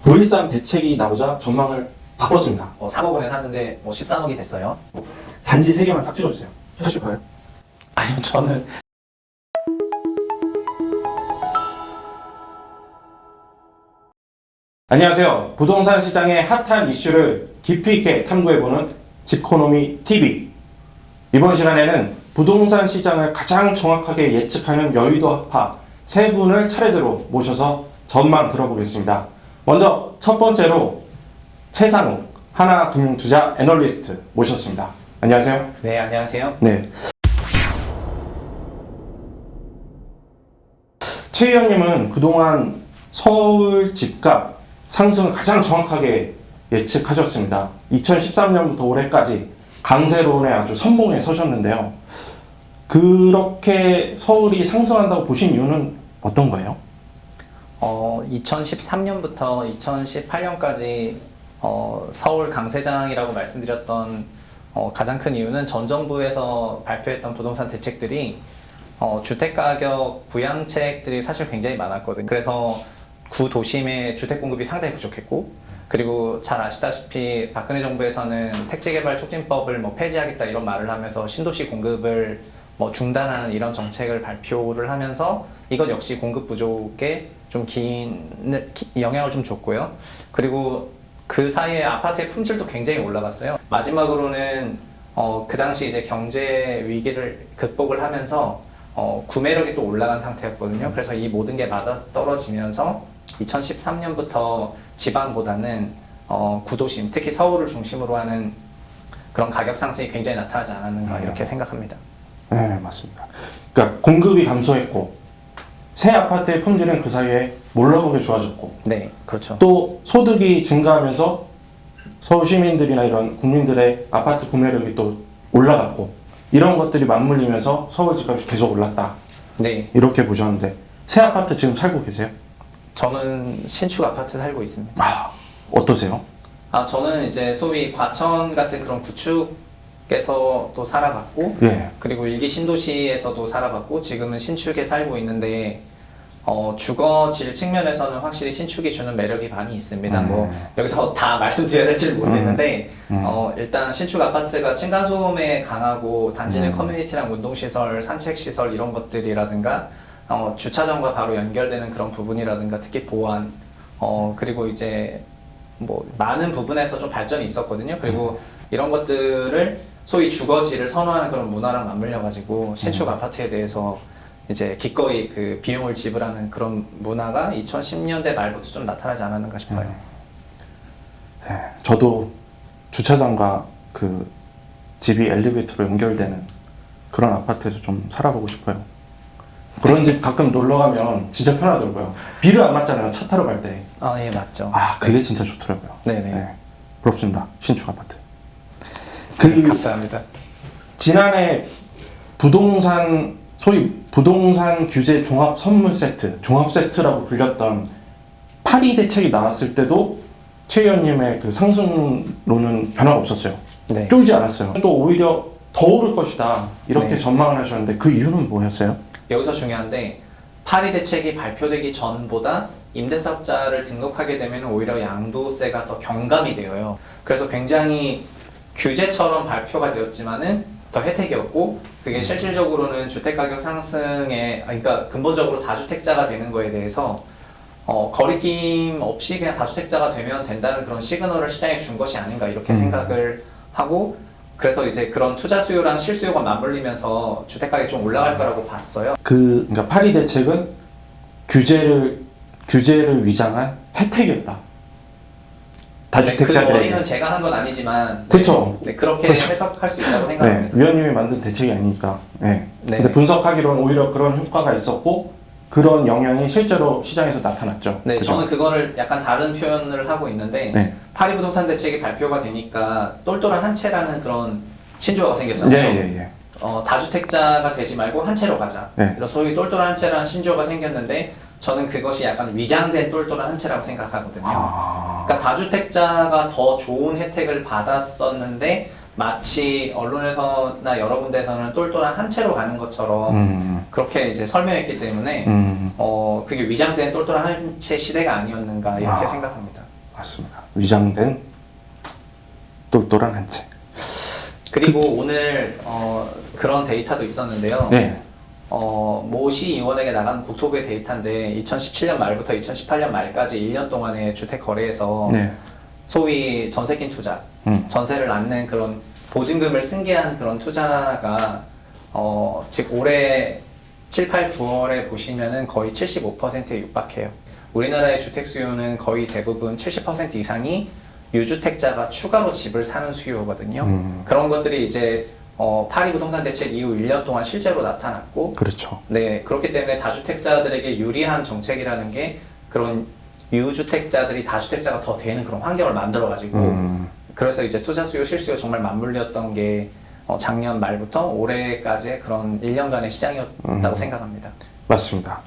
9.13 대책이 나오자 전망을 바꿨습니다. 3억 원에 샀는데 13억이 됐어요. 단지 3개만 딱 찍어주세요. 해주실까요? 아니요, 저는 안녕하세요. 부동산 시장의 핫한 이슈를 깊이 있게 탐구해보는 집코노미 TV. 이번 시간에는 부동산 시장을 가장 정확하게 예측하는 여의도 학파 세 분을 차례대로 모셔서 전망 들어보겠습니다. 먼저 첫 번째로 최상욱 하나금융투자 애널리스트 모셨습니다. 안녕하세요. 네, 안녕하세요. 네. 최 의원님은 그동안 서울 집값 상승을 가장 정확하게 예측하셨습니다. 2013년부터 올해까지 강세론에 아주 선봉에 서셨는데요. 그렇게 서울이 상승한다고 보신 이유는 어떤 거예요? 2013년부터 2018년까지 서울 강세장이라고 말씀드렸던 가장 큰 이유는 전 정부에서 발표했던 부동산 대책들이 주택가격 부양책들이 사실 굉장히 많았거든요. 그래서 구도심의 주택 공급이 상당히 부족했고, 그리고 잘 아시다시피 박근혜 정부에서는 택지개발촉진법을 폐지하겠다 이런 말을 하면서 신도시 공급을 중단하는 이런 정책을 발표를 하면서 이것 역시 공급 부족에 좀 영향을 좀 줬고요. 그리고 그 사이에 아파트의 품질도 굉장히 올라갔어요. 마지막으로는 그 당시 이제 경제 위기를 극복을 하면서 구매력이 또 올라간 상태였거든요. 그래서 이 모든 게 맞아떨어지면서 2013년부터 지방보다는 구도심, 특히 서울을 중심으로 하는 그런 가격 상승이 굉장히 나타나지 않았는가 이렇게 생각합니다. 네, 맞습니다. 그러니까 공급이 감소했고 새 아파트의 품질은 그 사이에 몰라보게 좋아졌고, 네, 그렇죠. 또 소득이 증가하면서 서울 시민들이나 이런 국민들의 아파트 구매력이 또 올라갔고, 이런 것들이 맞물리면서 서울 집값이 계속 올랐다. 네, 이렇게 보셨는데 새 아파트 지금 살고 계세요? 저는 신축 아파트 살고 있습니다. 아, 어떠세요? 저는 이제 소위 과천 같은 그런 구축에서 또 살아봤고, 예. 그리고 일기 신도시에서도 살아봤고, 지금은 신축에 살고 있는데, 주거질 측면에서는 확실히 신축이 주는 매력이 많이 있습니다. 여기서 다 말씀드려야 될지 모르겠는데, 일단 신축 아파트가 층간소음에 강하고, 단지 내 커뮤니티랑 운동시설, 산책시설 이런 것들이라든가, 주차장과 바로 연결되는 그런 부분이라든가, 특히 보안, 그리고 이제 많은 부분에서 좀 발전이 있었거든요. 그리고 이런 것들을 소위 주거지를 선호하는 그런 문화랑 맞물려가지고 신축 아파트에 대해서 이제 기꺼이 그 비용을 지불하는 그런 문화가 2010년대 말부터 좀 나타나지 않았는가 싶어요. 네, 저도 주차장과 그 집이 엘리베이터로 연결되는 그런 아파트에서 좀 살아보고 싶어요. 그런 집 가끔 놀러 가면 진짜 편하더라고요. 비를 안 맞잖아요, 차 타러 갈 때. 예, 맞죠. 그게 진짜 좋더라고요. 네네. 네, 부럽습니다. 신축 아파트. 감사합니다. 지난해 소위 부동산 규제 종합 선물 세트, 종합 세트라고 불렸던 파리 대책이 나왔을 때도 최 의원님의 그 상승론은 변화가 없었어요. 네. 쫄지 않았어요. 또 오히려 더 오를 것이다 이렇게 네. 전망을 하셨는데 그 이유는 뭐였어요? 여기서 중요한데, 파리 대책이 발표되기 전보다 임대사업자를 등록하게 되면 오히려 양도세가 더 경감이 되어요. 그래서 굉장히 규제처럼 발표가 되었지만은 더 혜택이었고, 그게 실질적으로는 주택가격 상승에, 그러니까 근본적으로 다주택자가 되는 거에 대해서 거리낌 없이 그냥 다주택자가 되면 된다는 그런 시그널을 시장에 준 것이 아닌가 이렇게 생각을 하고, 그래서 이제 그런 투자 수요랑 실수요가 맞물리면서 주택가격이 좀 올라갈 거라고 봤어요. 그러니까 파리 대책은 규제를 위장한 혜택이었다. 그 다주택자들에게. 원인은 제가 한 건 아니지만, 그렇죠. 네, 그렇게 그렇죠. 해석할 수 있다고 네, 생각합니다. 위원님이 만든 대책이 아니니까. 네. 네. 근데 분석하기로는 오히려 그런 효과가 있었고 그런 영향이 실제로 시장에서 나타났죠. 네, 그죠? 저는 그거를 약간 다른 표현을 하고 있는데, 네. 파리 부동산 대책이 발표가 되니까 똘똘한 한 채라는 그런 신조어가 생겼잖아요. 예. 다주택자가 되지 말고 한 채로 가자. 네. 이런 소위 똘똘한 한 채라는 신조어가 생겼는데, 저는 그것이 약간 위장된 똘똘한 한 채라고 생각하거든요. 그러니까 다주택자가 더 좋은 혜택을 받았었는데 마치 언론에서나 여러 군데에서는 똘똘한 한 채로 가는 것처럼 그렇게 이제 설명했기 때문에 그게 위장된 똘똘한 한 채 시대가 아니었는가 이렇게 생각합니다. 맞습니다. 위장된 똘똘한 한 채. 그리고 오늘 그런 데이터도 있었는데요. 네. 모 시의원에게 나간 국토부의 데이터인데 2017년 말부터 2018년 말까지 1년 동안의 주택 거래에서 네. 소위 전세 낀 투자, 전세를 않는 그런 보증금을 승계한 그런 투자가 즉 올해 7, 8, 9월에 보시면은 거의 75%에 육박해요. 우리나라의 주택 수요는 거의 대부분 70% 이상이 유주택자가 추가로 집을 사는 수요거든요. 그런 것들이 이제 파리 부동산 대책 이후 1년 동안 실제로 나타났고, 그렇죠. 네, 그렇기 때문에 다주택자들에게 유리한 정책이라는 게 그런 유주택자들이 다주택자가 더 되는 그런 환경을 만들어가지고, 그래서 이제 투자 수요, 실수요 정말 맞물렸던 게 작년 말부터 올해까지의 그런 1년간의 시장이었다고 생각합니다. 맞습니다.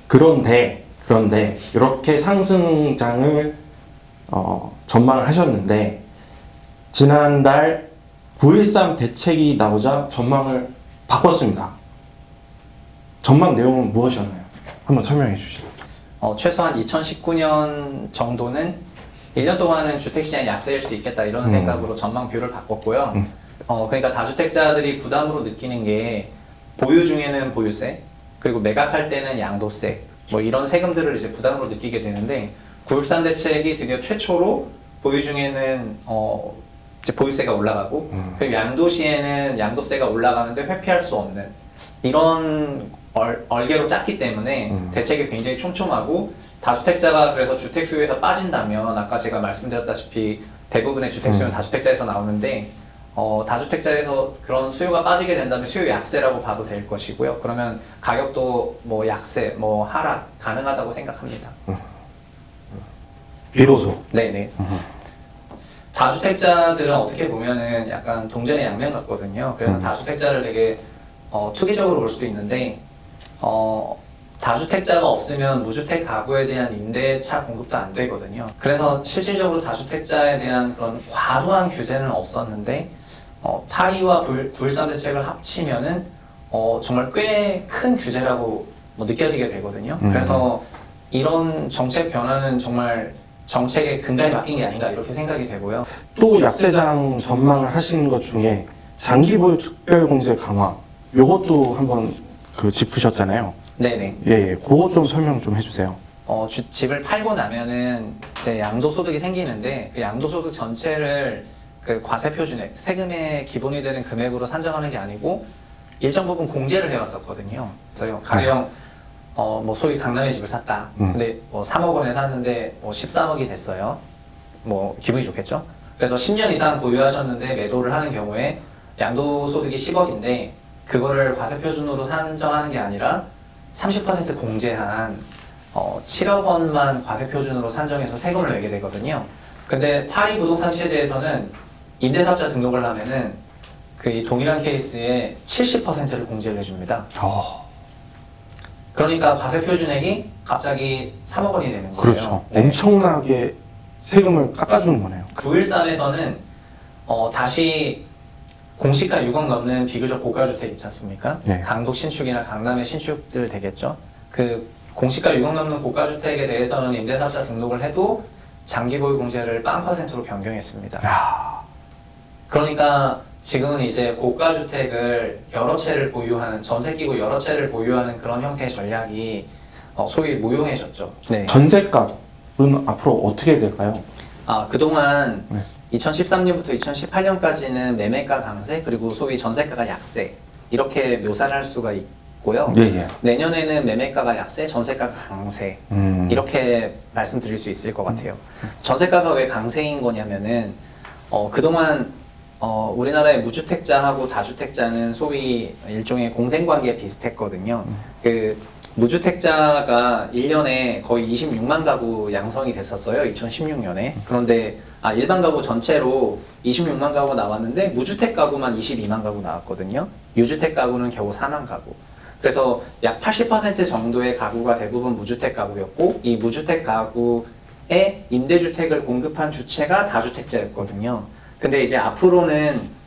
그런데 이렇게 상승장을 전망을 하셨는데 지난달 9.13 대책이 나오자 전망을 바꿨습니다. 전망 내용은 무엇이었나요? 한번 설명해 주시죠. 최소한 2019년 정도는 1년 동안은 주택시장이 약세일 수 있겠다 이런 생각으로 전망뷰를 바꿨고요. 그러니까 다주택자들이 부담으로 느끼는 게 보유 중에는 보유세, 그리고 매각할 때는 양도세, 뭐 이런 세금들을 이제 부담으로 느끼게 되는데 9.13 대책이 드디어 최초로 보유 중에는 이제 보유세가 올라가고 그리고 양도시에는 양도세가 올라가는데 회피할 수 없는 이런 얼개로 짰기 때문에 대책이 굉장히 촘촘하고 다주택자가 그래서 주택 수요에서 빠진다면 아까 제가 말씀드렸다시피 대부분의 주택 수요는 다주택자에서 나오는데 다주택자에서 그런 수요가 빠지게 된다면 수요 약세라고 봐도 될 것이고요. 그러면 가격도 뭐 약세, 뭐 하락 가능하다고 생각합니다. 비로소. 네네. 다주택자들은 어떻게 보면은 약간 동전의 양면 같거든요. 그래서 다주택자를 되게 투기적으로 볼 수도 있는데 다주택자가 없으면 무주택 가구에 대한 임대차 공급도 안 되거든요. 그래서 실질적으로 다주택자에 대한 그런 과도한 규제는 없었는데 파리와 9.13 대책을 합치면은 정말 꽤 큰 규제라고 느껴지게 되거든요. 그래서 이런 정책 변화는 정말 정책의 근간에 맡긴 게 아닌가 이렇게 생각이 되고요. 또 약세장 전망을 하신 것 중에 장기 보유 특별공제 강화 요것도 한번 짚으셨잖아요. 네네. 예, 그거 좀 설명 좀 해주세요. 집을 팔고 나면은 이제 양도소득이 생기는데 그 양도소득 전체를 그 과세표준액, 세금의 기본이 되는 금액으로 산정하는 게 아니고 일정 부분 공제를 해왔었거든요. 그래서 가령 뭐 소위 강남에 집을 샀다. 근데 뭐 3억 원에 샀는데 뭐 13억이 됐어요. 뭐 기분이 좋겠죠? 그래서 10년 이상 보유하셨는데 매도를 하는 경우에 양도소득이 10억인데 그거를 과세표준으로 산정하는 게 아니라 30% 공제한 7억 원만 과세표준으로 산정해서 세금을 내게 되거든요. 근데 파리 부동산 체제에서는 임대사업자 등록을 하면은 그 동일한 케이스에 70%를 공제를 해줍니다. 그러니까 과세표준액이 갑자기 3억 원이 되는 거예요. 그렇죠. 네. 엄청나게 세금을 깎아주는 거네요. 9.13에서는 다시 공시가 6억 넘는 비교적 고가주택 있지 않습니까? 네. 강북 신축이나 강남의 신축들 되겠죠. 그 공시가 6억 넘는 고가주택에 대해서는 임대사업자 등록을 해도 장기 보유 공제를 0%로 변경했습니다. 그러니까 지금은 이제 고가주택을 여러 채를 보유하는, 전세 끼고 여러 채를 보유하는 그런 형태의 전략이 소위 무용해졌죠. 네. 전세값은 앞으로 어떻게 될까요? 그동안 네. 2013년부터 2018년까지는 매매가 강세, 그리고 소위 전세가가 약세, 이렇게 묘사를 할 수가 있고요. 예. 내년에는 매매가가 약세, 전세가가 강세, 이렇게 말씀드릴 수 있을 것 같아요. 전세가가 왜 강세인 거냐면은, 그동안 우리나라의 무주택자하고 다주택자는 소위 일종의 공생관계에 비슷했거든요. 그 무주택자가 1년에 거의 26만 가구 양성이 됐었어요. 2016년에. 그런데 일반 가구 전체로 26만 가구 나왔는데 무주택 가구만 22만 가구 나왔거든요. 유주택 가구는 겨우 4만 가구. 그래서 약 80% 정도의 가구가 대부분 무주택 가구였고 이 무주택 가구에 임대주택을 공급한 주체가 다주택자였거든요. 근데 이제 앞으로는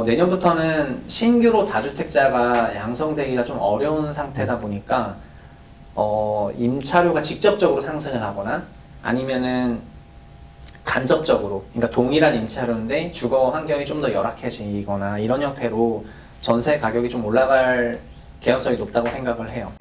내년부터는 신규로 다주택자가 양성되기가 좀 어려운 상태다 보니까 임차료가 직접적으로 상승을 하거나 아니면은 간접적으로, 그러니까 동일한 임차료인데 주거 환경이 좀 더 열악해지거나 이런 형태로 전세 가격이 좀 올라갈 개연성이 높다고 생각을 해요.